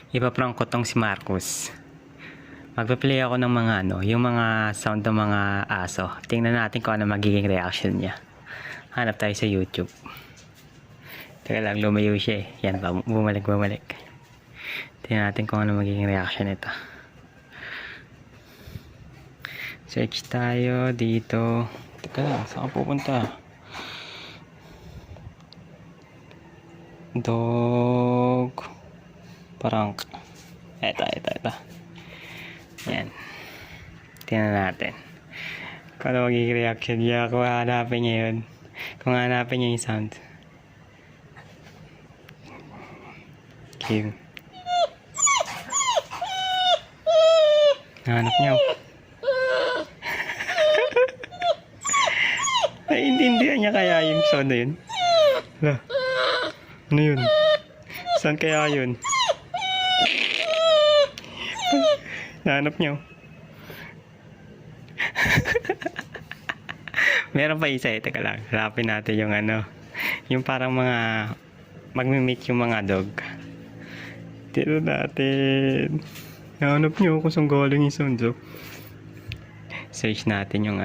Ipaprank ko tong si Marcus. Magpa-play ako ng mga yung mga sound ng mga aso. Tingnan natin kung ano magiging reaction niya. Hanap tayo sa YouTube. Teka lang, lumayo siya eh. Yan pa, bumalik. Tingnan natin kung ano magiging reaction nito. Search tayo dito. Teka lang, saan ka pupunta? Dog prank. Ito. Yan. Tingnan natin kung ano magiging reaction niya kung hanapin niya yun. Kung hanapin niya yung sound. Okay. Hanap niya. Naiintindihan niya kaya yung sound na yun? Hala. Ano yun? Saan kaya yun? Nahanap niyo. Meron pa isa eh. Teka lang. Hanapin natin yung yung parang mga magmi-meet yung mga dog. Tiro natin. Nahanap niyo kung saan galing yung sound. So, search natin yung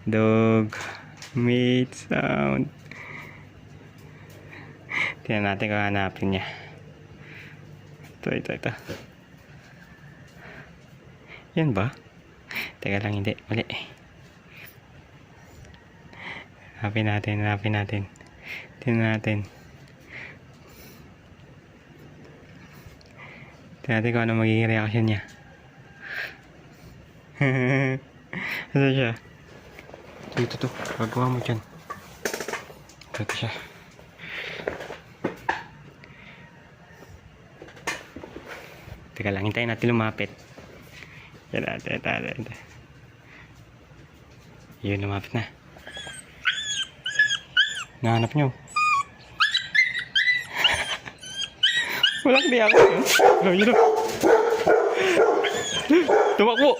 dog meet sound. Tingnan natin kung hanapin niya. Ito. Yan ba? Teka lang, hindi. Mali. Hanapin natin. Tingnan natin. Tingnan natin kung ano magiging reaction niya. Ito siya. Ito. Gagawa mo dyan. Ito siya. Teka lang, hintayin natin lumapit. Yan natin. Yun, lumapit na. Nahanap nyo. Walang di ako. Yun. Tumakbo.